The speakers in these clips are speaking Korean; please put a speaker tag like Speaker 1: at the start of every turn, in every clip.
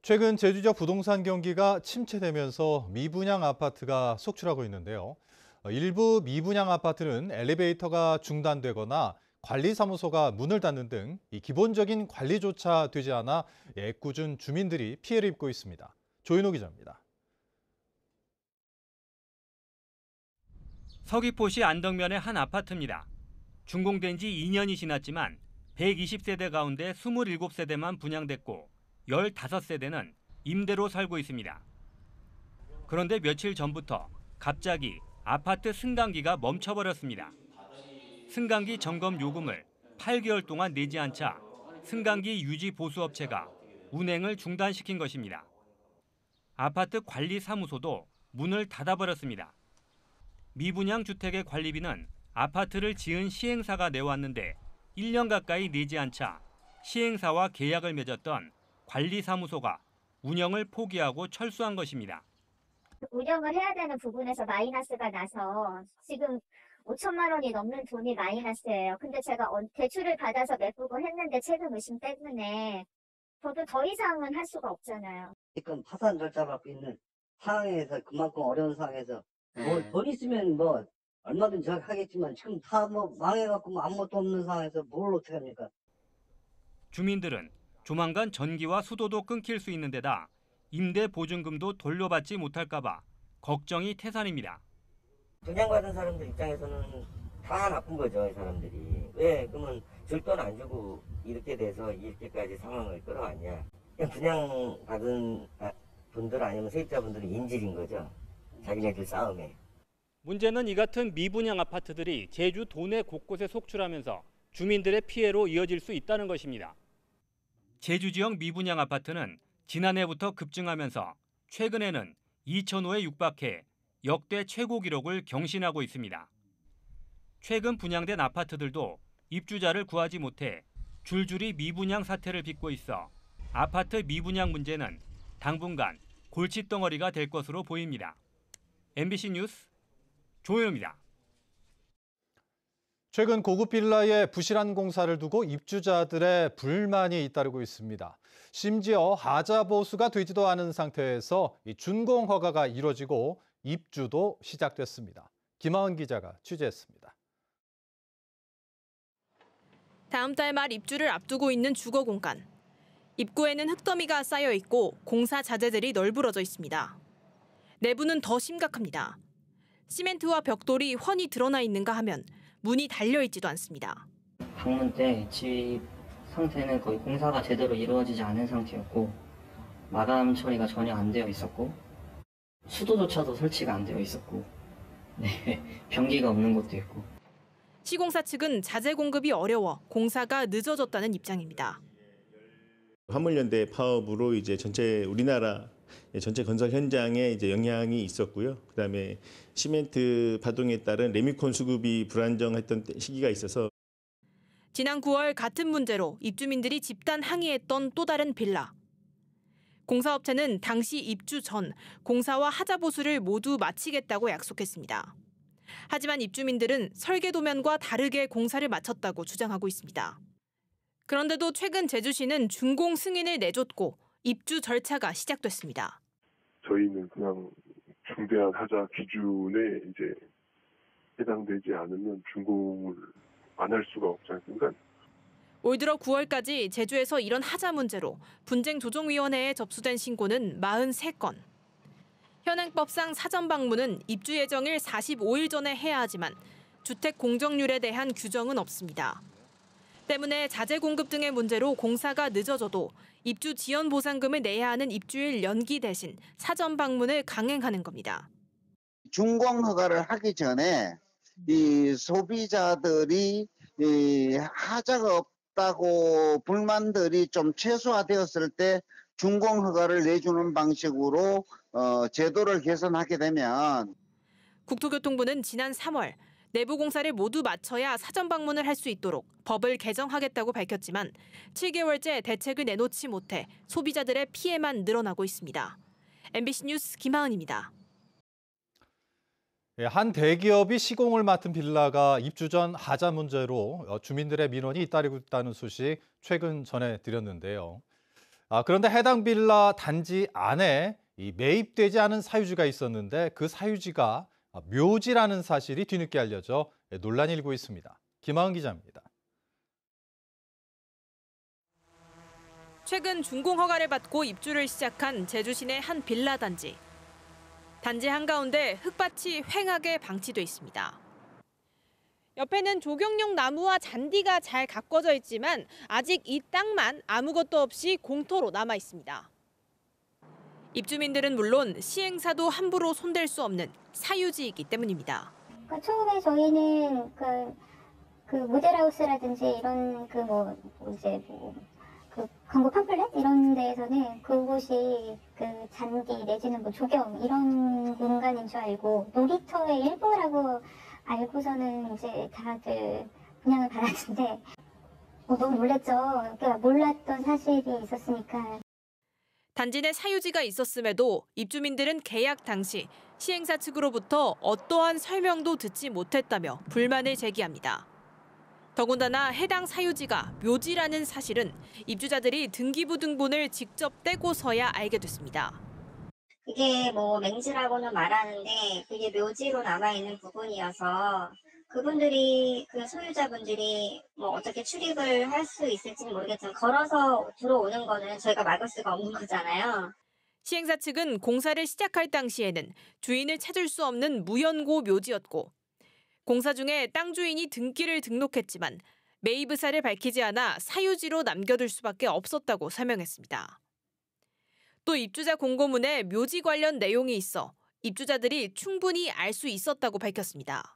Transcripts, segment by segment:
Speaker 1: 최근 제주 지역 부동산 경기가 침체되면서 미분양 아파트가 속출하고 있는데요. 일부 미분양 아파트는 엘리베이터가 중단되거나 관리사무소가 문을 닫는 등 이 기본적인 관리조차 되지 않아 애꿎은 주민들이 피해를 입고 있습니다. 조인호 기자입니다.
Speaker 2: 서귀포시 안덕면의 한 아파트입니다. 준공된 지 2년이 지났지만 120세대 가운데 27세대만 분양됐고 15세대는 임대로 살고 있습니다. 그런데 며칠 전부터 갑자기 아파트 승강기가 멈춰버렸습니다. 승강기 점검 요금을 8개월 동안 내지 않자 승강기 유지 보수업체가 운행을 중단시킨 것입니다. 아파트 관리사무소도 문을 닫아버렸습니다. 미분양 주택의 관리비는 아파트를 지은 시행사가 내왔는데 1년 가까이 내지 않자 시행사와 계약을 맺었던 관리사무소가 운영을 포기하고 철수한 것입니다.
Speaker 3: 운영을 해야 되는 부분에서 마이너스가 나서 지금 5천만 원이 넘는 돈이 마이너스예요. 근데 제가 대출을 받아서 메꾸고 했는데 세금 의심 때문에 저도 더 이상은 할 수가 없잖아요.
Speaker 4: 지금 파산 절차 밟고 있는 상황에서 그만큼 어려운 상황에서 뭐 돈 있으면 뭐 얼마든지 하겠지만 지금 다 뭐 망해갖고 뭐 아무것도 없는 상황에서 뭘 어떻게 합니까?
Speaker 2: 주민들은 조만간 전기와 수도도 끊길 수 있는 데다 임대 보증금도 돌려받지 못할까 봐 걱정이 태산입니다.
Speaker 4: 분양받은 사람들 입장에서는 다 나쁜 거죠, 이 사람들이. 왜 그러면 줄 돈 안 주고 이렇게 돼서 이렇게까지 상황을 끌어왔냐. 그냥 분양받은 분들 아니면 세입자분들이 인질인 거죠. 자기네들 싸움에.
Speaker 2: 문제는 이 같은 미분양 아파트들이 제주 도내 곳곳에 속출하면서 주민들의 피해로 이어질 수 있다는 것입니다. 제주 지역 미분양 아파트는 지난해부터 급증하면서 최근에는 2,000호에 육박해 역대 최고 기록을 경신하고 있습니다. 최근 분양된 아파트들도 입주자를 구하지 못해 줄줄이 미분양 사태를 빚고 있어 아파트 미분양 문제는 당분간 골칫덩어리가 될 것으로 보입니다. MBC 뉴스 조현우입니다.
Speaker 1: 최근 고급 빌라의 부실한 공사를 두고 입주자들의 불만이 잇따르고 있습니다. 심지어 하자 보수가 되지도 않은 상태에서 준공 허가가 이뤄지고 입주도 시작됐습니다. 김하은 기자가 취재했습니다.
Speaker 5: 다음 달 말 입주를 앞두고 있는 주거 공간. 입구에는 흙더미가 쌓여 있고 공사 자재들이 널브러져 있습니다. 내부는 더 심각합니다. 시멘트와 벽돌이 훤히 드러나 있는가 하면 문이 달려 있지도 않습니다.
Speaker 6: 방문 때 집 상태는 거의 공사가 제대로 이루어지지 않은 상태였고 마감 처리가 전혀 안 되어 있었고 수도조차도 설치가 안 되어 있었고 변기가 없는 곳도 있고.
Speaker 5: 시공사 측은 자재 공급이 어려워 공사가 늦어졌다는 입장입니다.
Speaker 7: 화물연대 파업으로 이제 전체 우리나라 전체 건설 현장에 이제 영향이 있었고요. 그다음에 시멘트 파동에 따른 레미콘 수급이 불안정했던 시기가 있어서
Speaker 5: 지난 9월 같은 문제로 입주민들이 집단 항의했던 또 다른 빌라. 공사업체는 당시 입주 전 공사와 하자 보수를 모두 마치겠다고 약속했습니다. 하지만 입주민들은 설계 도면과 다르게 공사를 마쳤다고 주장하고 있습니다. 그런데도 최근 제주시는 준공 승인을 내줬고 입주 절차가 시작됐습니다.
Speaker 8: 저희는 그냥 중대한 하자 기준에 이제 해당되지 않으면 준공을 안 할 수가 없지 않습니까?
Speaker 5: 올 들어 9월까지 제주에서 이런 하자 문제로 분쟁조정위원회에 접수된 신고는 43건. 현행법상 사전 방문은 입주 예정일 45일 전에 해야 하지만 주택 공정률에 대한 규정은 없습니다. 때문에 자재 공급 등의 문제로 공사가 늦어져도 입주 지연 보상금을 내야 하는 입주일 연기 대신 사전 방문을 강행하는 겁니다.
Speaker 9: 준공 허가를 하기 전에 이 소비자들이 이 하자가 없다고 불만들이 좀 최소화되었을 때 준공 허가를 내주는 방식으로 제도를 개선하게 되면.
Speaker 5: 국토교통부는 지난 3월 내부 공사를 모두 마쳐야 사전 방문을 할 수 있도록 법을 개정하겠다고 밝혔지만 7개월째 대책을 내놓지 못해 소비자들의 피해만 늘어나고 있습니다. MBC 뉴스 김하은입니다.
Speaker 1: 한 대기업이 시공을 맡은 빌라가 입주 전 하자 문제로 주민들의 민원이 잇따르고 있다는 소식 최근 전해드렸는데요. 그런데 해당 빌라 단지 안에 이 매입되지 않은 사유지가 있었는데 그 사유지가 묘지라는 사실이 뒤늦게 알려져 논란이 일고 있습니다. 김하은 기자입니다.
Speaker 5: 최근 준공 허가를 받고 입주를 시작한 제주 시내 한 빌라 단지. 단지 한가운데 흙밭이 휑하게 방치돼 있습니다. 옆에는 조경용 나무와 잔디가 잘 가꿔져 있지만 아직 이 땅만 아무것도 없이 공터로 남아 있습니다. 입주민들은 물론 시행사도 함부로 손댈 수 없는 사유지이기 때문입니다.
Speaker 3: 처음에 저희는 그 모델하우스라든지 이런 그 광고 팜플렛 이런 데에서는 그곳이 그 잔디 내지는 뭐 조경 이런 공간인 줄 알고 놀이터의 일부라고 알고서는 이제 다들 분양을 받았는데 너무 놀랐죠. 그러니까 몰랐던 사실이 있었으니까.
Speaker 5: 단지 내 사유지가 있었음에도 입주민들은 계약 당시 시행사 측으로부터 어떠한 설명도 듣지 못했다며 불만을 제기합니다. 더군다나 해당 사유지가 묘지라는 사실은 입주자들이 등기부등본을 직접 떼고서야 알게 됐습니다.
Speaker 3: 그게 뭐 맹지라고는 말하는데 그게 묘지로 남아있는 부분이어서 그분들이 그 소유자분들이 뭐 어떻게 출입을 할 수 있을지는 모르겠지만 걸어서 들어오는 거는 저희가 막을 수가 없는 거잖아요.
Speaker 5: 시행사 측은 공사를 시작할 당시에는 주인을 찾을 수 없는 무연고 묘지였고 공사 중에 땅 주인이 등기를 등록했지만 매입 의사를 밝히지 않아 사유지로 남겨둘 수밖에 없었다고 설명했습니다. 또 입주자 공고문에 묘지 관련 내용이 있어 입주자들이 충분히 알 수 있었다고 밝혔습니다.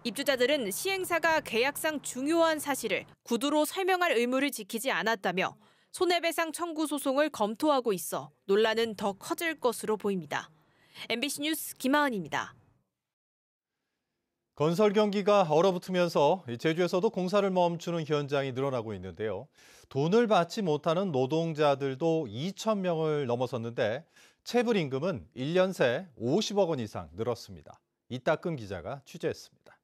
Speaker 5: 입주자들은 시행사가 계약상 중요한 사실을 구두로 설명할 의무를 지키지 않았다며 손해배상 청구 소송을 검토하고 있어 논란은 더 커질 것으로 보입니다. MBC 뉴스 김하은입니다.
Speaker 1: 건설 경기가 얼어붙으면서 제주에서도 공사를 멈추는 현장이 늘어나고 있는데요. 돈을 받지 못하는 노동자들도 2천 명을 넘어섰는데 체불 임금은 1년 새 50억 원 이상 늘었습니다. 이따금 기자가 취재했습니다.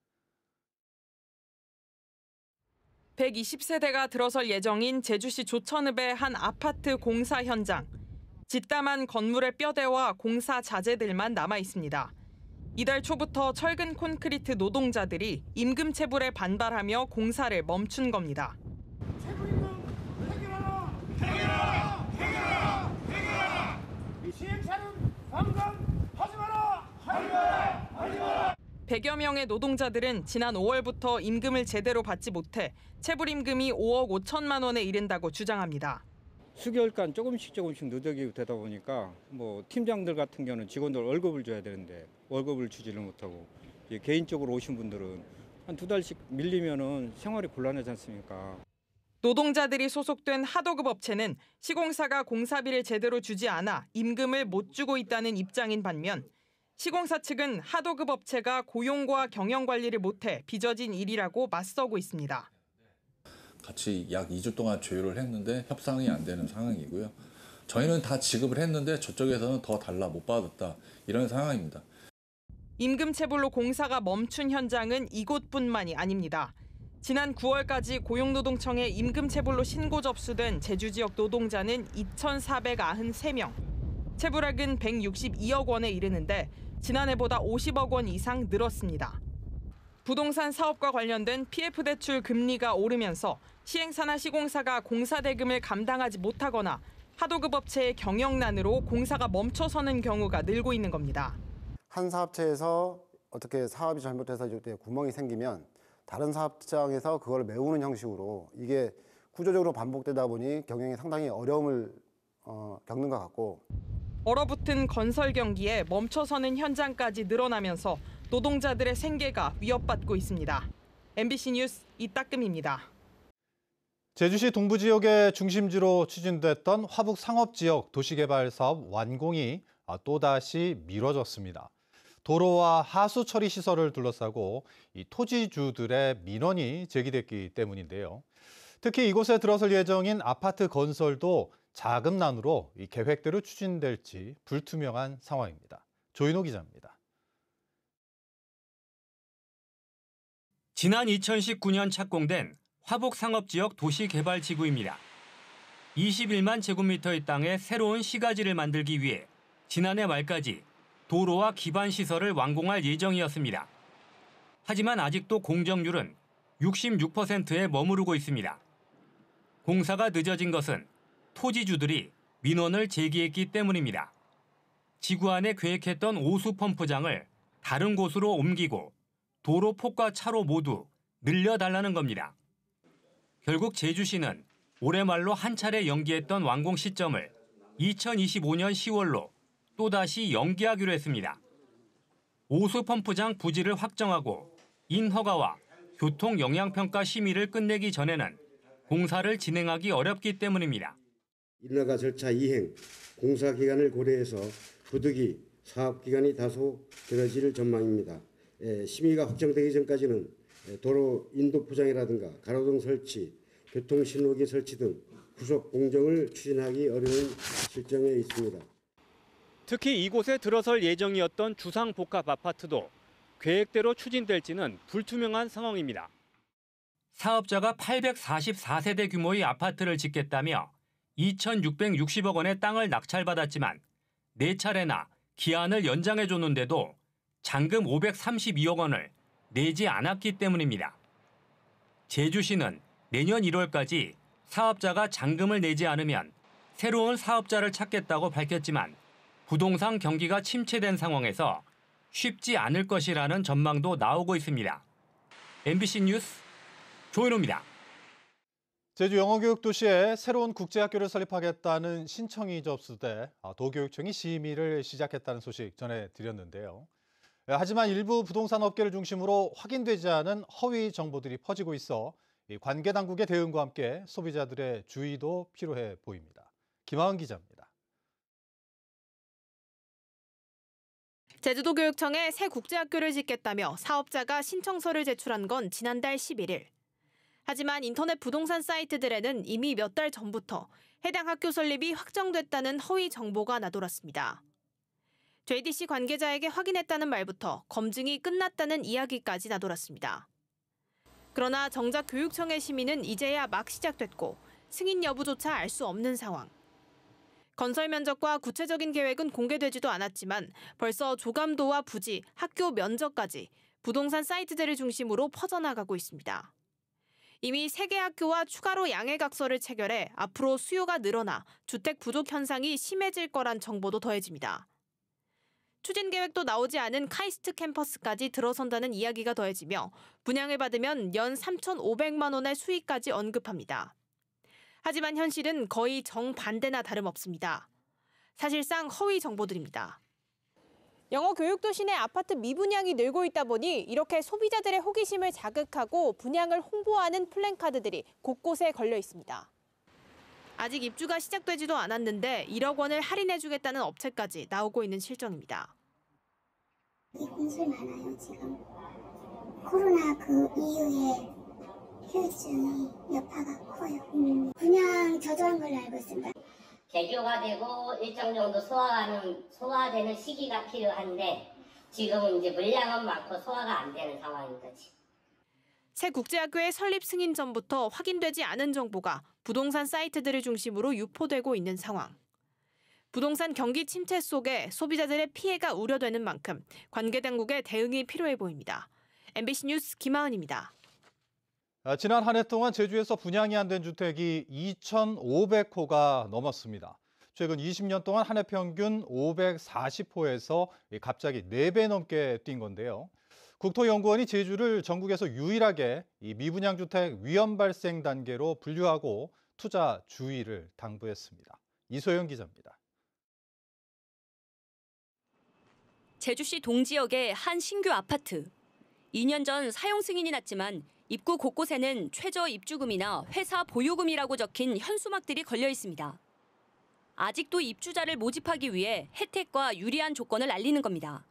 Speaker 10: 120세대가 들어설 예정인 제주시 조천읍의 한 아파트 공사 현장. 짓담한 건물의 뼈대와 공사 자재들만 남아 있습니다. 이달 초부터 철근 콘크리트 노동자들이 임금 체불에 반발하며 공사를 멈춘 겁니다.
Speaker 11: 체불임금 해결하라! 해결하라! 해결하라! 해결하라! 이 시행사는 방관하지 마라! 하지 마라! 하지 마라!
Speaker 10: 100여 명의 노동자들은 지난 5월부터 임금을 제대로 받지 못해 체불임금이 5억 5천만 원에 이른다고 주장합니다.
Speaker 12: 수개월간 조금씩 누적이 되다 보니까 뭐 팀장들 같은 경우는 직원들 월급을 줘야 되는데 월급을 주지를 못하고 개인적으로 오신 분들은 한 2달씩 밀리면은 생활이 곤란하지 않습니까?
Speaker 10: 노동자들이 소속된 하도급 업체는 시공사가 공사비를 제대로 주지 않아 임금을 못 주고 있다는 입장인 반면 시공사 측은 하도급 업체가 고용과 경영 관리를 못해 빚어진 일이라고 맞서고 있습니다.
Speaker 13: 같이 약 2주 동안 조율을 했는데 협상이 안 되는 상황이고요. 저희는 다 지급을 했는데 저쪽에서는 더 달라 못 받았다 이런 상황입니다.
Speaker 10: 임금 체불로 공사가 멈춘 현장은 이곳뿐만이 아닙니다. 지난 9월까지 고용노동청에 임금 체불로 신고 접수된 제주 지역 노동자는 2,493명. 체불액은 162억 원에 이르는데 지난해보다 50억 원 이상 늘었습니다. 부동산 사업과 관련된 PF 대출 금리가 오르면서 시행사나 시공사가 공사 대금을 감당하지 못하거나 하도급 업체의 경영난으로 공사가 멈춰서는 경우가 늘고 있는 겁니다.
Speaker 14: 한 사업체에서 어떻게 사업이 잘못돼서 이제 구멍이 생기면 다른 사업장에서 그걸 메우는 형식으로 이게 구조적으로 반복되다 보니 경영에 상당히 어려움을 겪는 것 같고
Speaker 10: 얼어붙은 건설 경기에 멈춰서는 현장까지 늘어나면서 노동자들의 생계가 위협받고 있습니다. MBC 뉴스 이따금입니다.
Speaker 1: 제주시 동부 지역의 중심지로 추진됐던 화북 상업지역 도시개발 사업 완공이 또다시 미뤄졌습니다. 도로와 하수 처리 시설을 둘러싸고 이 토지주들의 민원이 제기됐기 때문인데요. 특히 이곳에 들어설 예정인 아파트 건설도 자금난으로 이 계획대로 추진될지 불투명한 상황입니다. 조인호 기자입니다.
Speaker 2: 지난 2019년 착공된 화북 상업지역 도시개발지구입니다. 21만 제곱미터의 땅에 새로운 시가지를 만들기 위해 지난해 말까지 도로와 기반 시설을 완공할 예정이었습니다. 하지만 아직도 공정률은 66%에 머무르고 있습니다. 공사가 늦어진 것은 토지주들이 민원을 제기했기 때문입니다. 지구 안에 계획했던 오수 펌프장을 다른 곳으로 옮기고 도로 폭과 차로 모두 늘려달라는 겁니다. 결국 제주시는 올해 말로 한 차례 연기했던 완공 시점을 2025년 10월로 또다시 연기하기로 했습니다. 오수 펌프장 부지를 확정하고 인허가와 교통 영향평가 심의를 끝내기 전에는 공사를 진행하기 어렵기 때문입니다.
Speaker 15: 인허가 절차 이행, 공사 기간을 고려해서 부득이 사업 기간이 다소 길어질 전망입니다. 심의가 확정되기 전까지는 도로 인도 포장이라든가 가로등 설치, 교통신호기 설치 등 후속 공정을 추진하기 어려운 실정에 있습니다.
Speaker 2: 특히 이곳에 들어설 예정이었던 주상복합 아파트도 계획대로 추진될지는 불투명한 상황입니다. 사업자가 844세대 규모의 아파트를 짓겠다며 2,660억 원의 땅을 낙찰받았지만 4차례나 기한을 연장해줬는데도 잔금 532억 원을 내지 않았기 때문입니다. 제주시는 내년 1월까지 사업자가 잔금을 내지 않으면 새로운 사업자를 찾겠다고 밝혔지만 부동산 경기가 침체된 상황에서 쉽지 않을 것이라는 전망도 나오고 있습니다. MBC 뉴스 조인호입니다.
Speaker 1: 제주 영어교육도시에 새로운 국제학교를 설립하겠다는 신청이 접수돼 도교육청이 심의를 시작했다는 소식 전해드렸는데요. 하지만 일부 부동산 업계를 중심으로 확인되지 않은 허위 정보들이 퍼지고 있어 관계 당국의 대응과 함께 소비자들의 주의도 필요해 보입니다. 김하은 기자입니다.
Speaker 5: 제주도교육청에 새 국제학교를 짓겠다며 사업자가 신청서를 제출한 건 지난달 11일. 하지만 인터넷 부동산 사이트들에는 이미 몇 달 전부터 해당 학교 설립이 확정됐다는 허위 정보가 나돌았습니다. JDC 관계자에게 확인했다는 말부터 검증이 끝났다는 이야기까지 나돌았습니다. 그러나 정작 교육청의 심의는 이제야 막 시작됐고 승인 여부조차 알 수 없는 상황. 건설 면적과 구체적인 계획은 공개되지도 않았지만 벌써 조감도와 부지, 학교 면적까지 부동산 사이트들을 중심으로 퍼져나가고 있습니다. 이미 3개 학교와 추가로 양해각서를 체결해 앞으로 수요가 늘어나 주택 부족 현상이 심해질 거란 정보도 더해집니다. 추진 계획도 나오지 않은 카이스트 캠퍼스까지 들어선다는 이야기가 더해지며 분양을 받으면 연 3,500만 원의 수익까지 언급합니다. 하지만 현실은 거의 정반대나 다름없습니다. 사실상 허위 정보들입니다. 영어교육도시 내 아파트 미분양이 늘고 있다 보니 이렇게 소비자들의 호기심을 자극하고 분양을 홍보하는 플랜카드들이 곳곳에 걸려 있습니다. 아직 입주가 시작되지도 않았는데 1억 원을 할인해주겠다는 업체까지 나오고 있는 실정입니다.
Speaker 16: 건설 많아요, 지금. 코로나 그 이후에 휴증이 여파가 커요. 그냥 저조한 걸로 알고 있습니다.
Speaker 17: 개교가 되고 일정 정도 소화되는 시기가 필요한데 지금은 이제 물량은 많고 소화가 안 되는 상황인 거지.
Speaker 5: 새 국제학교의 설립 승인 전부터 확인되지 않은 정보가 부동산 사이트들을 중심으로 유포되고 있는 상황. 부동산 경기 침체 속에 소비자들의 피해가 우려되는 만큼 관계 당국의 대응이 필요해 보입니다. MBC 뉴스 김하은입니다.
Speaker 1: 지난 한 해 동안 제주에서 분양이 안 된 주택이 2,500호가 넘었습니다. 최근 20년 동안 한 해 평균 540호에서 갑자기 4배 넘게 뛴 건데요. 국토연구원이 제주를 전국에서 유일하게 이 미분양 주택 위험 발생 단계로 분류하고 투자 주의를 당부했습니다. 이소영 기자입니다.
Speaker 18: 제주시 동지역의 한 신규 아파트. 2년 전 사용 승인이 났지만 입구 곳곳에는 최저 입주금이나 회사 보유금이라고 적힌 현수막들이 걸려 있습니다. 아직도 입주자를 모집하기 위해 혜택과 유리한 조건을 알리는 겁니다.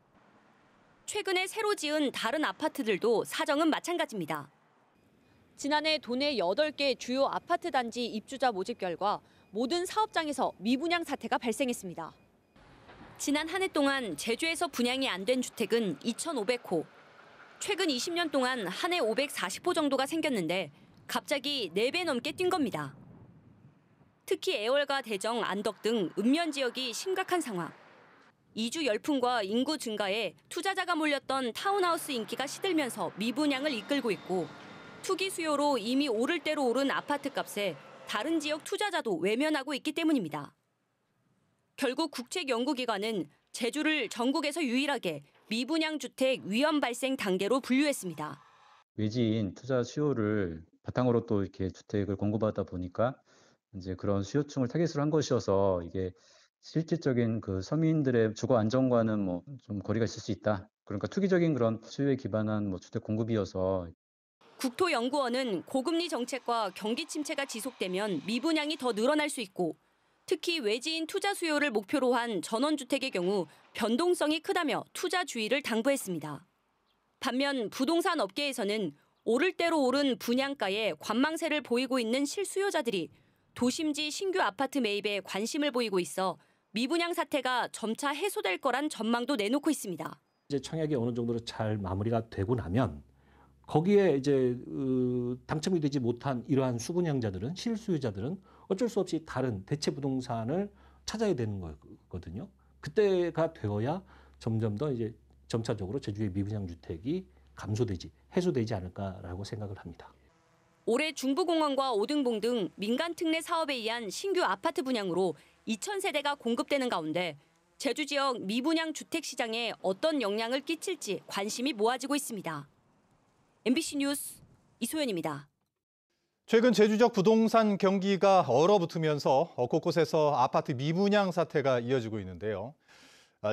Speaker 18: 최근에 새로 지은 다른 아파트들도 사정은 마찬가지입니다. 지난해 도내 8개 주요 아파트 단지 입주자 모집 결과 모든 사업장에서 미분양 사태가 발생했습니다. 지난 한 해 동안 제주에서 분양이 안 된 주택은 2,500호. 최근 20년 동안 한 해 540호 정도가 생겼는데 갑자기 4배 넘게 뛴 겁니다. 특히 애월과 대정, 안덕 등 읍면 지역이 심각한 상황. 이주 열풍과 인구 증가에 투자자가 몰렸던 타운하우스 인기가 시들면서 미분양을 이끌고 있고 투기 수요로 이미 오를 대로 오른 아파트 값에 다른 지역 투자자도 외면하고 있기 때문입니다. 결국 국책연구기관은 제주를 전국에서 유일하게 미분양 주택 위험 발생 단계로 분류했습니다.
Speaker 19: 외지인 투자 수요를 바탕으로 또 이렇게 주택을 공급하다 보니까 이제 그런 수요층을 타깃으로 한 것이어서 이게 실질적인 그 서민들의 주거 안정과는 뭐 좀 거리가 있을 수 있다. 그러니까 투기적인 그런 수요에 기반한 뭐 주택 공급이어서.
Speaker 18: 국토연구원은 고금리 정책과 경기 침체가 지속되면 미분양이 더 늘어날 수 있고 특히 외지인 투자 수요를 목표로 한 전원주택의 경우 변동성이 크다며 투자 주의를 당부했습니다. 반면 부동산 업계에서는 오를 대로 오른 분양가에 관망세를 보이고 있는 실수요자들이 도심지 신규 아파트 매입에 관심을 보이고 있어 미분양 사태가 점차 해소될 거란 전망도 내놓고 있습니다.
Speaker 20: 이제 청약이 어느 정도로 잘 마무리가 되고 나면 거기에 이제 당첨이 되지 못한 이러한 수분양자들은 실수요자들은 어쩔 수 없이 다른 대체 부동산을 찾아야 되는 거거든요. 그때가 되어야 점점 더 이제 점차적으로 제주의 미분양 주택이 해소되지 않을까라고 생각을 합니다.
Speaker 18: 올해 중부공원과 오등봉 등 민간 특례 사업에 의한 신규 아파트 분양으로 2,000세대가 공급되는 가운데 제주 지역 미분양 주택 시장에 어떤 영향을 끼칠지 관심이 모아지고 있습니다. MBC 뉴스 이소연입니다.
Speaker 1: 최근 제주 지역 부동산 경기가 얼어붙으면서 곳곳에서 아파트 미분양 사태가 이어지고 있는데요.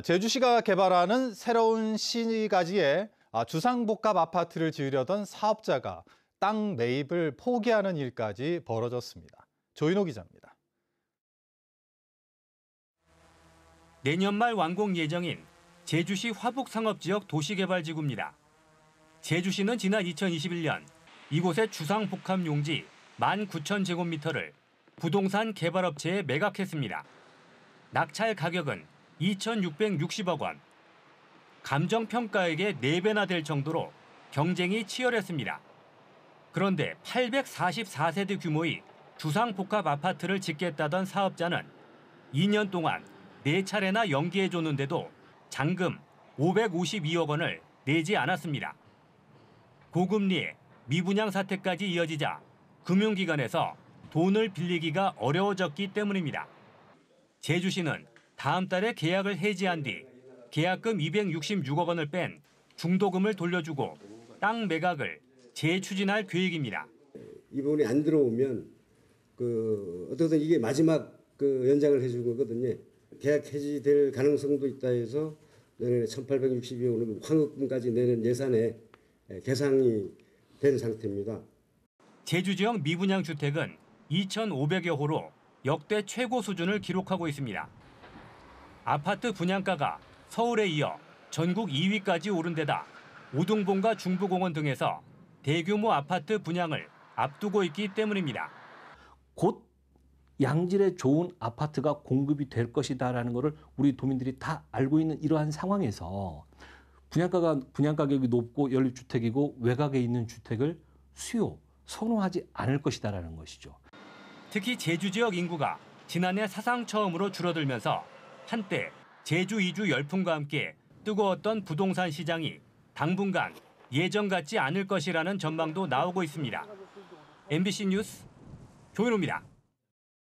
Speaker 1: 제주시가 개발하는 새로운 시가지에 주상복합 아파트를 지으려던 사업자가 땅 매입을 포기하는 일까지 벌어졌습니다. 조인호 기자입니다.
Speaker 2: 내년 말 완공 예정인 제주시 화북상업지역 도시개발지구입니다. 제주시는 지난 2021년 이곳의 주상복합 용지 19,000제곱미터를 부동산 개발업체에 매각했습니다. 낙찰 가격은 2,660억 원. 감정평가액의 4배나 될 정도로 경쟁이 치열했습니다. 그런데 844세대 규모의 주상복합 아파트를 짓겠다던 사업자는 2년 동안 4차례나 연기해줬는데도 잔금 552억 원을 내지 않았습니다. 고금리에 미분양 사태까지 이어지자 금융기관에서 돈을 빌리기가 어려워졌기 때문입니다. 제주시는 다음 달에 계약을 해지한 뒤 계약금 266억 원을 뺀 중도금을 돌려주고 땅 매각을 재추진할 계획입니다.
Speaker 15: 이 부분이 안 들어오면 어떻든 이게 마지막 연장을 해준 거거든요. 계약 해지될 가능성도 있다 해서 내년에 1,862억 원 환급금까지 내는 예산에 계상이 된 상태입니다.
Speaker 2: 제주 지역 미분양 주택은 2,500여 호로 역대 최고 수준을 기록하고 있습니다. 아파트 분양가가 서울에 이어 전국 2위까지 오른 데다 오등봉과 중부공원 등에서 대규모 아파트 분양을 앞두고 있기 때문입니다.
Speaker 20: 곧 양질의 좋은 아파트가 공급이 될 것이다라는 것을 우리 도민들이 다 알고 있는 이러한 상황에서 분양 가격이 높고 연립주택이고 외곽에 있는 주택을 선호하지 않을 것이다라는 것이죠.
Speaker 2: 특히 제주 지역 인구가 지난해 사상 처음으로 줄어들면서 한때 제주 이주 열풍과 함께 뜨거웠던 부동산 시장이 당분간 예전 같지 않을 것이라는 전망도 나오고 있습니다. MBC 뉴스 조인호입니다.